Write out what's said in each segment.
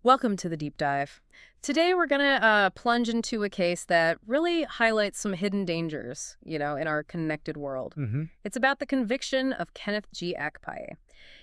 Welcome to the deep dive. Today we're going to plunge into a case that really highlights some hidden dangers, in our connected world. It's about the conviction of Kenneth G. Akpai.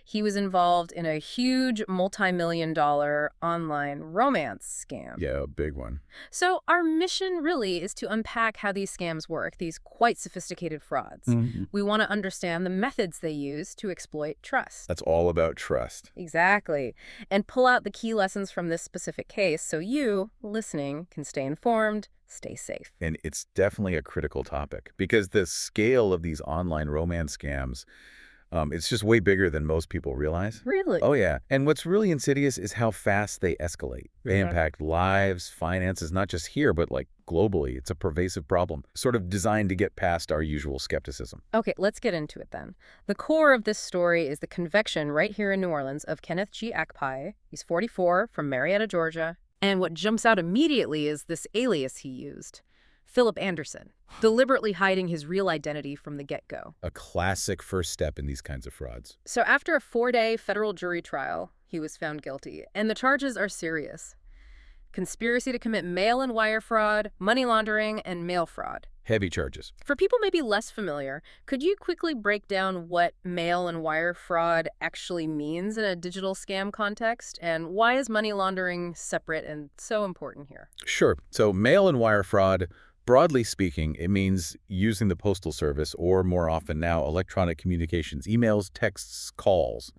He was involved in a huge multi-million-dollar online romance scam. Yeah, a big one. So our mission really is to unpack how these scams work, these quite sophisticated frauds. We want to understand the methods they use to exploit trust. That's all about trust. Exactly. And pull out the key lessons from this specific case so you, listening, can stay informed, stay safe. And it's definitely a critical topic because the scale of these online romance scams, it's just way bigger than most people realize. Really? Oh, yeah. And what's really insidious is how fast they escalate. They impact lives, finances, not just here, but like globally. It's a pervasive problem, sort of designed to get past our usual skepticism. Okay, let's get into it then. The core of this story is the conviction right here in New Orleans of Kenneth G. Akpai. He's 44, from Marietta, Georgia. And what jumps out immediately is this alias he used, Philip Anderson, deliberately hiding his real identity from the get-go. A classic first step in these kinds of frauds. So after a 4-day federal jury trial, he was found guilty, and the charges are serious. Conspiracy to commit mail and wire fraud, money laundering, and mail fraud. Heavy charges. For people maybe less familiar, could you quickly break down what mail and wire fraud actually means in a digital scam context? And why is money laundering separate and so important here? Sure. So mail and wire fraud, broadly speaking, it means using the postal service or more often now electronic communications, emails, texts, calls,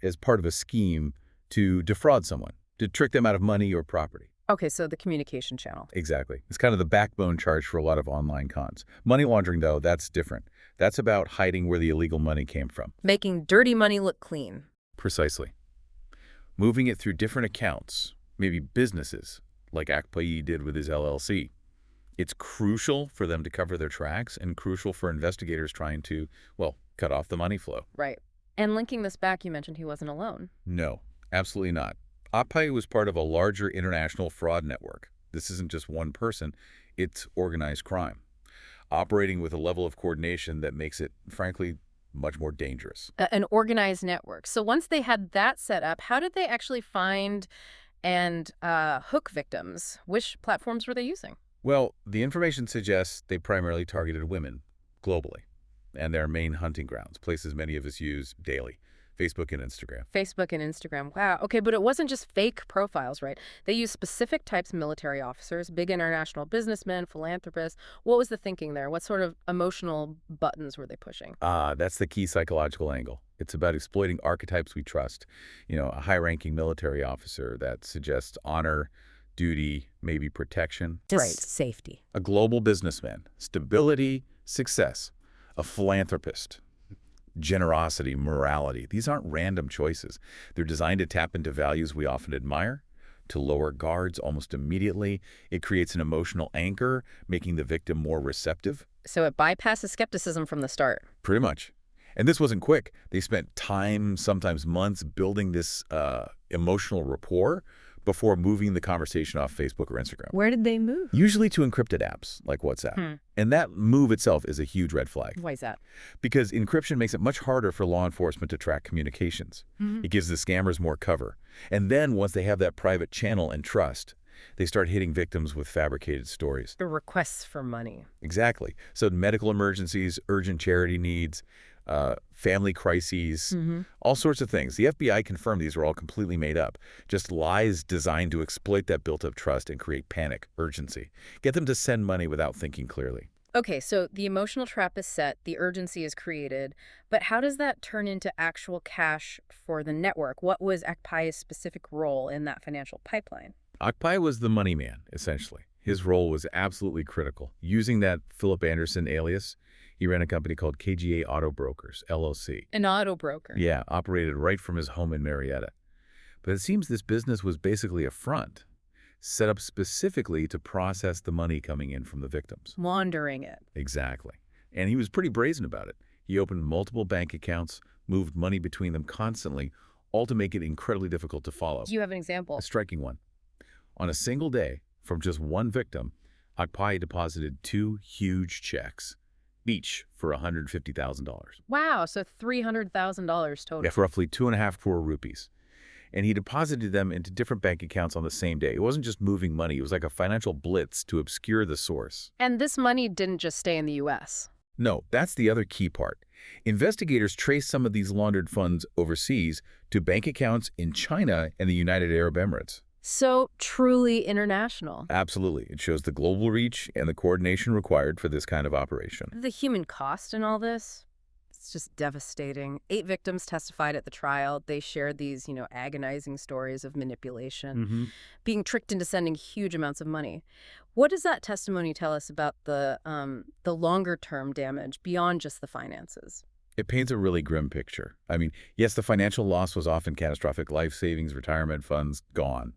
as part of a scheme to defraud someone, to trick them out of money or property. Okay, so the communication channel. Exactly. It's kind of the backbone charge for a lot of online cons. Money laundering, though, that's different. That's about hiding where the illegal money came from. Making dirty money look clean. Precisely. Moving it through different accounts, maybe businesses, like Akpai did with his LLC. It's crucial for them to cover their tracks and crucial for investigators trying to, cut off the money flow. Right. And linking this back, you mentioned he wasn't alone. No, absolutely not. Akpai was part of a larger international fraud network. This isn't just one person, it's organized crime, operating with a level of coordination that makes it, frankly, much more dangerous. An organized network. So once they had that set up, how did they actually find and hook victims? Which platforms were they using? Well, the information suggests they primarily targeted women globally, and their main hunting grounds, places many of us use daily. Facebook and Instagram. Facebook and Instagram. Wow. Okay, but it wasn't just fake profiles, right? They used specific types of military officers, big international businessmen, philanthropists. What was the thinking there? What sort of emotional buttons were they pushing? That's the key psychological angle. It's about exploiting archetypes we trust. A high-ranking military officer that suggests honor, duty, maybe protection. Just safety. A global businessman, stability, success. A philanthropist. Generosity, morality. These aren't random choices. They're designed to tap into values we often admire, to lower guards almost immediately. It creates an emotional anchor, making the victim more receptive. So it bypasses skepticism from the start. Pretty much. And this wasn't quick. They spent time, sometimes months, building this emotional rapport before moving the conversation off Facebook or Instagram. Where did they move? Usually to encrypted apps like WhatsApp. And that move itself is a huge red flag. Why is that? Because encryption makes it much harder for law enforcement to track communications. It gives the scammers more cover. And then once they have that private channel and trust, they start hitting victims with fabricated stories. The requests for money. Exactly. So medical emergencies, urgent charity needs, family crises, all sorts of things. The FBI confirmed these were all completely made up. Just lies designed to exploit that built-up trust and create panic, urgency. Get them to send money without thinking clearly. Okay, so the emotional trap is set, the urgency is created, but how does that turn into actual cash for the network? What was Akpai's specific role in that financial pipeline? Akpai was the money man, essentially. His role was absolutely critical. Using that Philip Anderson alias, he ran a company called KGA Auto Brokers, LLC. An auto broker. Yeah, operated right from his home in Marietta. But it seems this business was basically a front, set up specifically to process the money coming in from the victims. Laundering it. Exactly. And he was pretty brazen about it. He opened multiple bank accounts, moved money between them constantly, all to make it incredibly difficult to follow. Do you have an example? A striking one. On a single day, from just one victim, Akpai deposited 2 huge checks, each for $150,000. Wow, so $300,000 total. Yeah, for roughly 2.5 crore rupees. and he deposited them into different bank accounts on the same day. It wasn't just moving money. It was like a financial blitz to obscure the source. And this money didn't just stay in the U.S. No, that's the other key part. Investigators traced some of these laundered funds overseas to bank accounts in China and the United Arab Emirates. So truly international. Absolutely. It shows the global reach and the coordination required for this kind of operation. The human cost in all this, it's just devastating. 8 victims testified at the trial. They shared these, agonizing stories of manipulation, being tricked into sending huge amounts of money. What does that testimony tell us about the longer-term damage beyond just the finances? It paints a really grim picture. I mean, yes, the financial loss was often catastrophic. Life savings, retirement funds, gone.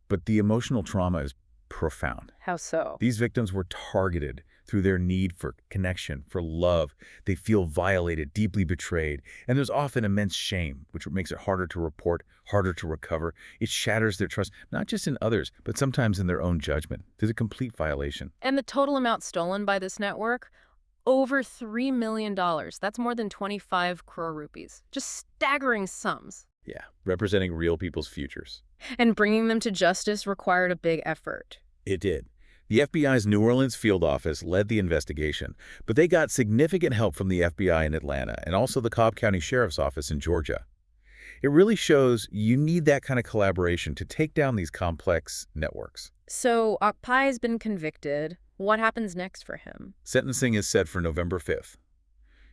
But the emotional trauma is profound. How so? These victims were targeted through their need for connection, for love. They feel violated, deeply betrayed. And there's often immense shame, which makes it harder to report, harder to recover. It shatters their trust, not just in others, but sometimes in their own judgment. There's a complete violation. And the total amount stolen by this network? Over $3 million. That's more than 25 crore rupees. Just staggering sums. Yeah, representing real people's futures. And bringing them to justice required a big effort. It did. The FBI's New Orleans field office led the investigation, but they got significant help from the FBI in Atlanta and also the Cobb County Sheriff's Office in Georgia. It really shows you need that kind of collaboration to take down these complex networks. So Akpai has been convicted. What happens next for him? Sentencing is set for November 5th.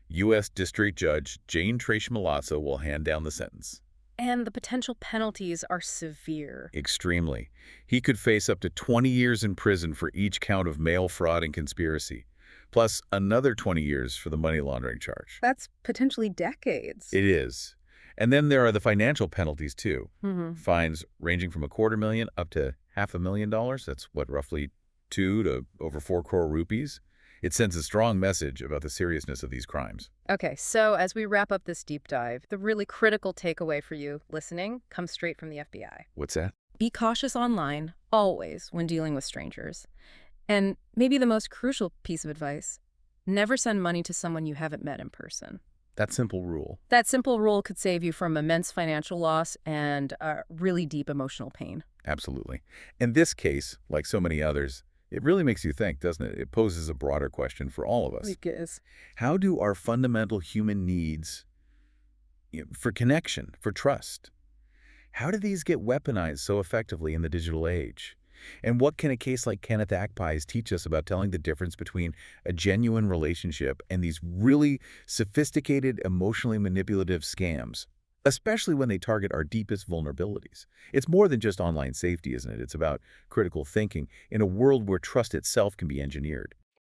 U.S. District Judge Jane Trace Malazzo will hand down the sentence. And the potential penalties are severe. Extremely. He could face up to 20 years in prison for each count of mail fraud and conspiracy, plus another 20 years for the money laundering charge. That's potentially decades. It is. And then there are the financial penalties, too. Fines ranging from $250,000 up to $500,000. That's what, roughly 2 to over 4 crore rupees? It sends a strong message about the seriousness of these crimes. Okay, so as we wrap up this deep dive, the really critical takeaway for you listening comes straight from the FBI. What's that? Be cautious online, always, when dealing with strangers. And maybe the most crucial piece of advice, never send money to someone you haven't met in person. That simple rule. That simple rule could save you from immense financial loss and really deep emotional pain. Absolutely. In this case, like so many others, it really makes you think, doesn't it? It poses a broader question for all of us. It is. How do our fundamental human needs for connection, for trust, how do these get weaponized so effectively in the digital age? And what can a case like Kenneth Akpai's teach us about telling the difference between a genuine relationship and these really sophisticated, emotionally manipulative scams? Especially when they target our deepest vulnerabilities. It's more than just online safety, isn't it? It's about critical thinking in a world where trust itself can be engineered.